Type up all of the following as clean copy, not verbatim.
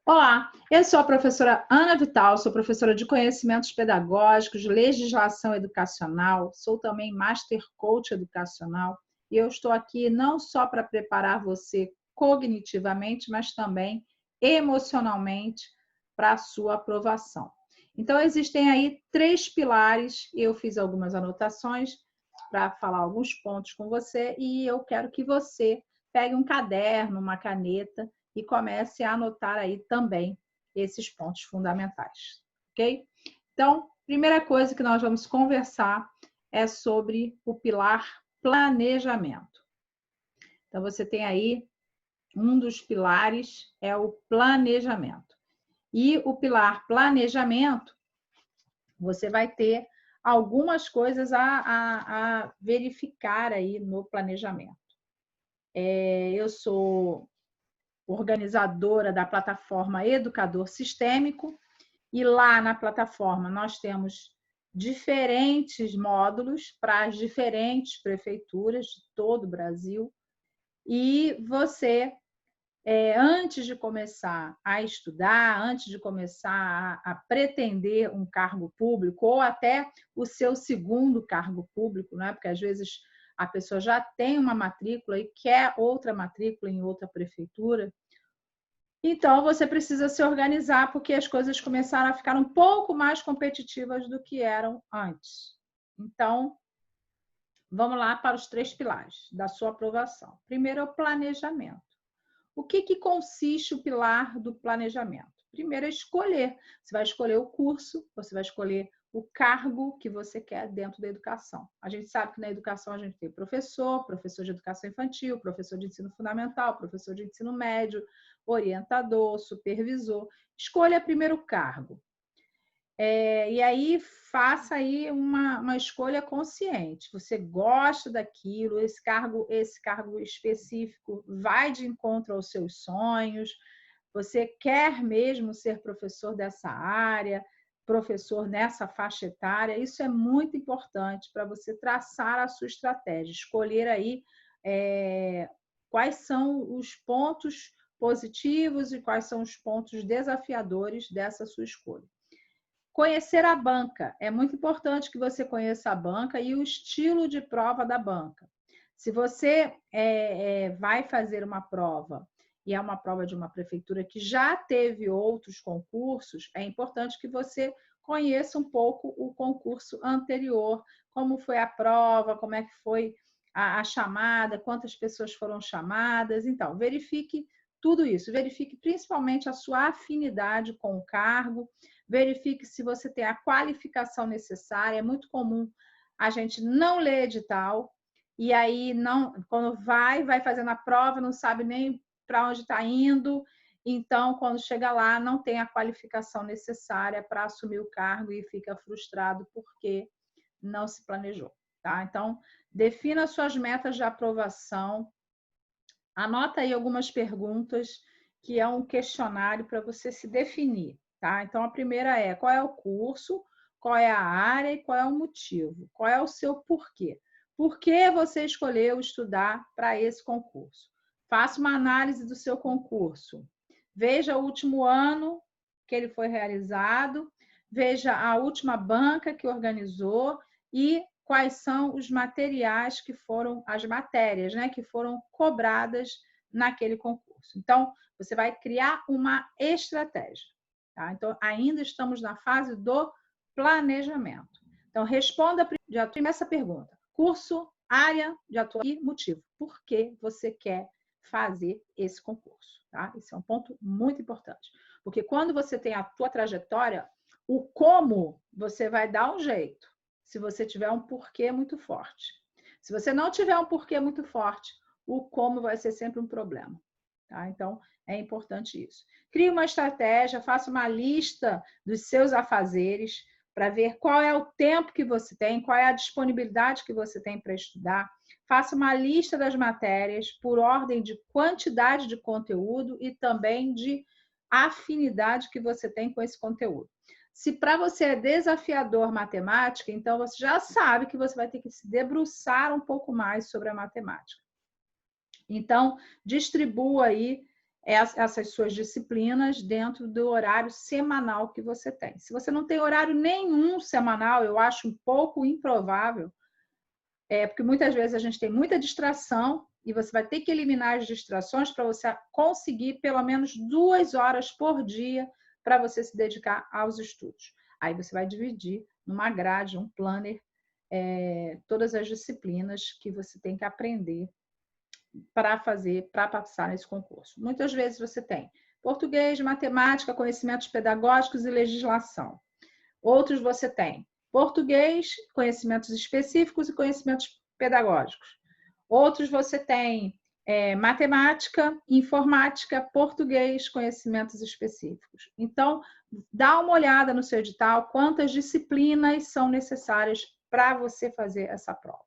Olá, eu sou a professora Ana Vital, sou professora de Conhecimentos Pedagógicos, Legislação Educacional, sou também Master Coach Educacional e eu estou aqui não só para preparar você cognitivamente, mas também emocionalmente para a sua aprovação. Então, existem aí 3 pilares, eu fiz algumas anotações para falar alguns pontos com você e eu quero que você pegue um caderno, uma caneta e comece a anotar aí também esses pontos fundamentais, ok? Então, primeira coisa que nós vamos conversar é sobre o pilar planejamento. Então, você tem aí um dos pilares é o planejamento. E o pilar planejamento, você vai ter algumas coisas a verificar aí no planejamento. Eu sou organizadora da plataforma Educador Sistêmico, e lá na plataforma nós temos diferentes módulos para as diferentes prefeituras de todo o Brasil, e você, antes de começar a estudar, antes de começar a pretender um cargo público, ou até o seu segundo cargo público, né? Porque às vezes a pessoa já tem uma matrícula e quer outra matrícula em outra prefeitura, então, você precisa se organizar porque as coisas começaram a ficar um pouco mais competitivas do que eram antes. Então, vamos lá para os 3 pilares da sua aprovação. Primeiro é o planejamento. O que consiste o pilar do planejamento? Primeiro é escolher. Você vai escolher o curso, você vai escolher o cargo que você quer dentro da educação. A gente sabe que na educação a gente tem professor, professor de educação infantil, professor de ensino fundamental, professor de ensino médio, orientador, supervisor. Escolha primeiro o cargo. E aí faça aí uma escolha consciente. Você gosta daquilo, esse cargo específico vai de encontro aos seus sonhos, você quer mesmo ser professor dessa área, professor nessa faixa etária, isso é muito importante para você traçar a sua estratégia, escolher aí quais são os pontos positivos e quais são os pontos desafiadores dessa sua escolha. Conhecer a banca. É muito importante que você conheça a banca e o estilo de prova da banca. Se você vai fazer uma prova e é uma prova de uma prefeitura que já teve outros concursos, é importante que você conheça um pouco o concurso anterior, como foi a prova, como é que foi a chamada, quantas pessoas foram chamadas. Então, verifique tudo isso. Verifique principalmente a sua afinidade com o cargo, verifique se você tem a qualificação necessária. É muito comum a gente não ler edital e aí não, quando vai fazendo a prova, não sabe nem para onde está indo. Então, quando chega lá, não tem a qualificação necessária para assumir o cargo e fica frustrado porque não se planejou, tá? Então, defina suas metas de aprovação. Anota aí algumas perguntas que é um questionário para você se definir, tá? Então, a primeira é: qual é o curso, qual é a área e qual é o motivo? Qual é o seu porquê? Por que você escolheu estudar para esse concurso? Faça uma análise do seu concurso. Veja o último ano que ele foi realizado, veja a última banca que organizou e quais são os materiais que foram, as matérias, né, que foram cobradas naquele concurso. Então, você vai criar uma estratégia. Tá? Então, ainda estamos na fase do planejamento. Então, responda já essa pergunta: curso, área de atuação e motivo. Por que você quer fazer esse concurso? Tá? Esse é um ponto muito importante. Porque quando você tem a tua trajetória, o como você vai dar um jeito, se você tiver um porquê muito forte. Se você não tiver um porquê muito forte, o como vai ser sempre um problema. Tá? Então, é importante isso. Crie uma estratégia, faça uma lista dos seus afazeres para ver qual é o tempo que você tem, qual é a disponibilidade que você tem para estudar. Faça uma lista das matérias por ordem de quantidade de conteúdo e também de afinidade que você tem com esse conteúdo. Se para você é desafiador matemática, então você já sabe que você vai ter que se debruçar um pouco mais sobre a matemática. Então, distribua aí essas suas disciplinas dentro do horário semanal que você tem. Se você não tem horário nenhum semanal, eu acho um pouco improvável, porque muitas vezes a gente tem muita distração e você vai ter que eliminar as distrações para você conseguir pelo menos 2 horas por dia para você se dedicar aos estudos. Aí você vai dividir numa grade, um planner, todas as disciplinas que você tem que aprender para passar nesse concurso. Muitas vezes você tem português, matemática, conhecimentos pedagógicos e legislação. Outros você tem português, conhecimentos específicos e conhecimentos pedagógicos. Outros você tem matemática, informática, português, conhecimentos específicos. Então, dá uma olhada no seu edital, quantas disciplinas são necessárias para você fazer essa prova.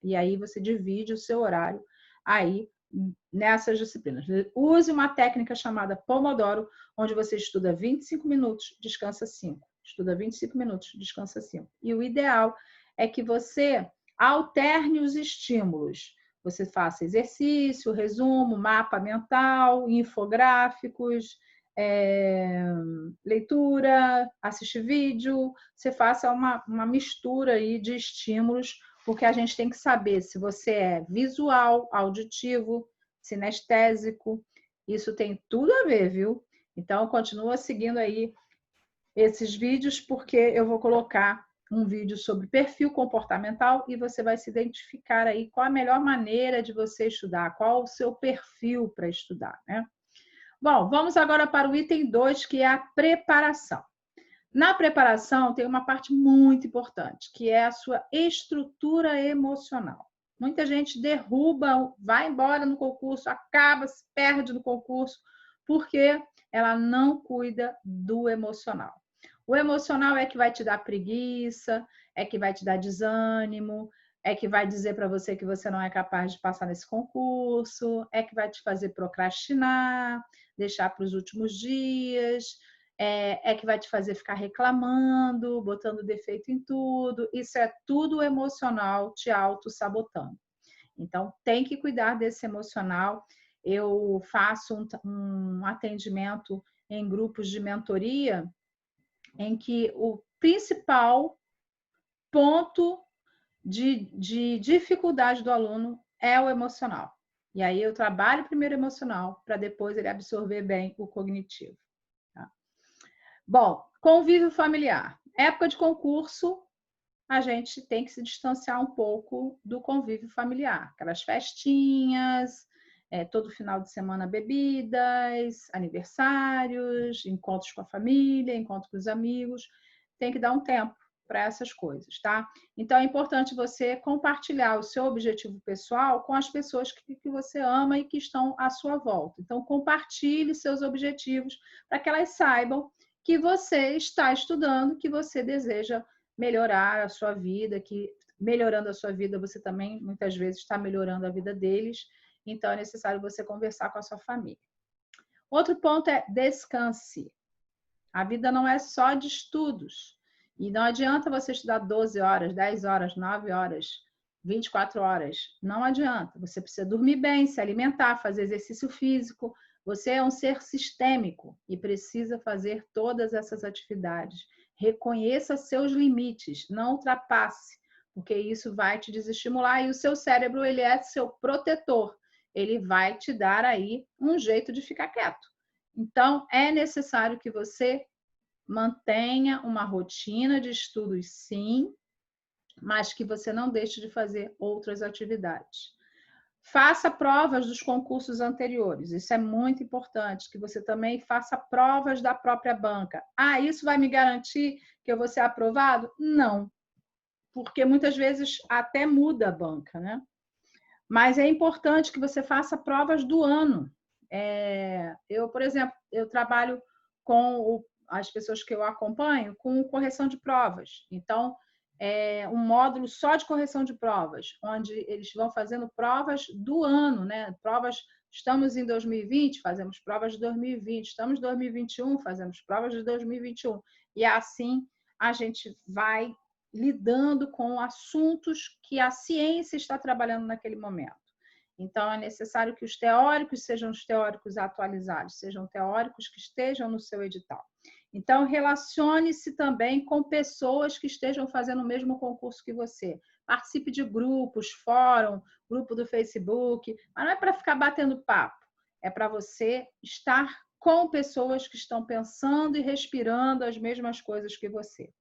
E aí você divide o seu horário aí nessas disciplinas. Use uma técnica chamada Pomodoro, onde você estuda 25 minutos, descansa 5. Estuda 25 minutos, descansa 5. E o ideal é que você alterne os estímulos. Você faça exercício, resumo, mapa mental, infográficos, leitura, assistir vídeo. Você faça uma mistura aí de estímulos, porque a gente tem que saber se você é visual, auditivo, sinestésico. Isso tem tudo a ver, viu? Então, continua seguindo aí esses vídeos, porque eu vou colocar um vídeo sobre perfil comportamental e você vai se identificar aí qual a melhor maneira de você estudar, qual o seu perfil para estudar, né? Bom, vamos agora para o item 2, que é a preparação. Na preparação tem uma parte muito importante, que é a sua estrutura emocional. Muita gente derruba, vai embora no concurso, acaba, se perde no concurso, porque ela não cuida do emocional. O emocional é que vai te dar preguiça, é que vai te dar desânimo, é que vai dizer para você que você não é capaz de passar nesse concurso, é que vai te fazer procrastinar, deixar para os últimos dias, é que vai te fazer ficar reclamando, botando defeito em tudo. Isso é tudo emocional te auto-sabotando. Então, tem que cuidar desse emocional. Eu faço um atendimento em grupos de mentoria em que o principal ponto de dificuldade do aluno é o emocional. E aí eu trabalho primeiro o emocional para depois ele absorver bem o cognitivo. Tá? Bom, convívio familiar. Época de concurso, a gente tem que se distanciar um pouco do convívio familiar. Aquelas festinhas, todo final de semana bebidas, aniversários, encontros com a família, encontros com os amigos. Tem que dar um tempo para essas coisas, tá? Então, é importante você compartilhar o seu objetivo pessoal com as pessoas que você ama e que estão à sua volta. Então, compartilhe seus objetivos para que elas saibam que você está estudando, que você deseja melhorar a sua vida, que melhorando a sua vida, você também, muitas vezes, está melhorando a vida deles. Então, é necessário você conversar com a sua família. Outro ponto é descanse. A vida não é só de estudos. E não adianta você estudar 12 horas, 10 horas, 9 horas, 24 horas. Não adianta. Você precisa dormir bem, se alimentar, fazer exercício físico. Você é um ser sistêmico e precisa fazer todas essas atividades. Reconheça seus limites, não ultrapasse, porque isso vai te desestimular e o seu cérebro, ele é seu protetor. Ele vai te dar aí um jeito de ficar quieto. Então, é necessário que você mantenha uma rotina de estudos, sim, mas que você não deixe de fazer outras atividades. Faça provas dos concursos anteriores. Isso é muito importante, que você também faça provas da própria banca. Ah, isso vai me garantir que eu vou ser aprovado? Não, porque muitas vezes até muda a banca, né? Mas é importante que você faça provas do ano. Eu, por exemplo, eu trabalho com as pessoas que eu acompanho com correção de provas. Então, um módulo só de correção de provas, onde eles vão fazendo provas do ano, né? Provas, estamos em 2020, fazemos provas de 2020, estamos em 2021, fazemos provas de 2021. E assim a gente vai lidando com assuntos que a ciência está trabalhando naquele momento. Então, é necessário que os teóricos sejam os teóricos atualizados, sejam teóricos que estejam no seu edital. Então, relacione-se também com pessoas que estejam fazendo o mesmo concurso que você. Participe de grupos, fórum, grupo do Facebook, mas não é para ficar batendo papo, é para você estar com pessoas que estão pensando e respirando as mesmas coisas que você.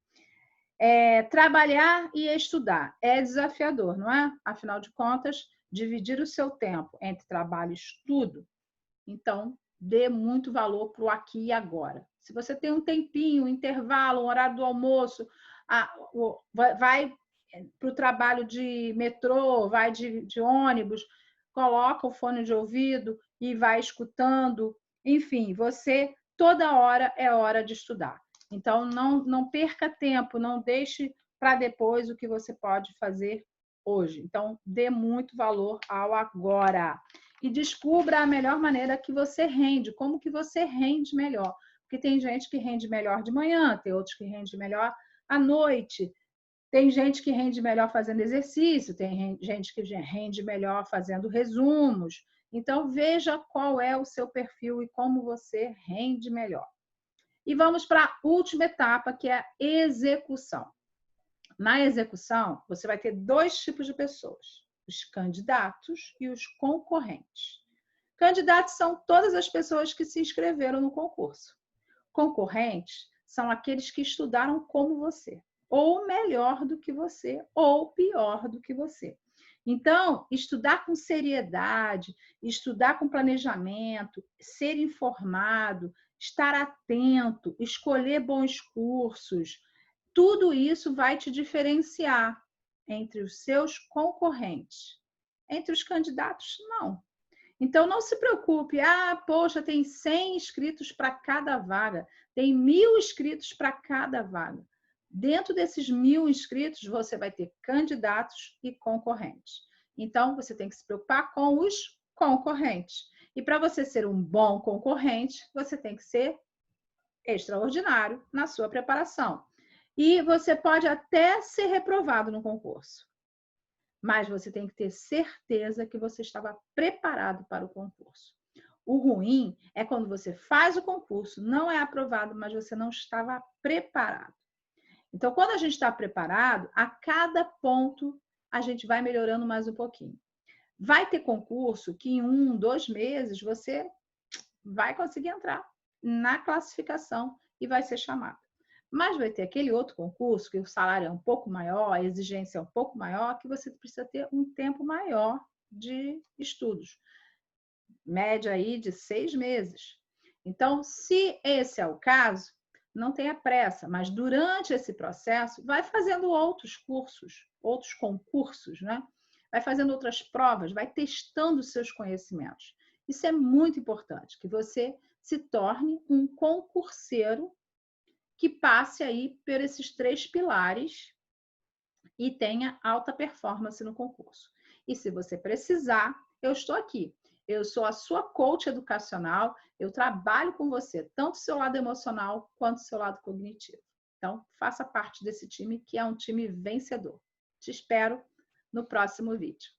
Trabalhar e estudar é desafiador, não é? Afinal de contas, dividir o seu tempo entre trabalho e estudo, então dê muito valor para o aqui e agora. Se você tem um tempinho, um intervalo, um horário do almoço, vai para o trabalho de metrô, vai de ônibus, coloca o fone de ouvido e vai escutando. Enfim, você, toda hora é hora de estudar. Então, não perca tempo, não deixe para depois o que você pode fazer hoje. Então, dê muito valor ao agora. E descubra a melhor maneira que você rende, como que você rende melhor. Porque tem gente que rende melhor de manhã, tem outros que rende melhor à noite, tem gente que rende melhor fazendo exercício, tem gente que rende melhor fazendo resumos. Então, veja qual é o seu perfil e como você rende melhor. E vamos para a última etapa, que é a execução. Na execução, você vai ter dois tipos de pessoas: os candidatos e os concorrentes. Candidatos são todas as pessoas que se inscreveram no concurso. Concorrentes são aqueles que estudaram como você, ou melhor do que você, ou pior do que você. Então, estudar com seriedade, estudar com planejamento, ser informado, estar atento, escolher bons cursos, tudo isso vai te diferenciar entre os seus concorrentes. Entre os candidatos, não. Então, não se preocupe. Poxa, tem 100 inscritos para cada vaga, tem 1.000 inscritos para cada vaga. Dentro desses 1.000 inscritos, você vai ter candidatos e concorrentes. Então, você tem que se preocupar com os concorrentes. E para você ser um bom concorrente, você tem que ser extraordinário na sua preparação. E você pode até ser reprovado no concurso, mas você tem que ter certeza que você estava preparado para o concurso. O ruim é quando você faz o concurso, não é aprovado, mas você não estava preparado. Então, quando a gente está preparado, a cada ponto a gente vai melhorando mais um pouquinho. Vai ter concurso que em 1, 2 meses você vai conseguir entrar na classificação e vai ser chamado. Mas vai ter aquele outro concurso que o salário é um pouco maior, a exigência é um pouco maior, que você precisa ter um tempo maior de estudos. Média aí de 6 meses. Então, se esse é o caso, não tenha pressa, mas durante esse processo, vai fazendo outros cursos, outros concursos, né? Vai fazendo outras provas, vai testando os seus conhecimentos. Isso é muito importante, que você se torne um concurseiro que passe aí por esses 3 pilares e tenha alta performance no concurso. E se você precisar, eu estou aqui. Eu sou a sua coach educacional, eu trabalho com você, tanto o seu lado emocional quanto o seu lado cognitivo. Então, faça parte desse time, que é um time vencedor. Te espero no próximo vídeo.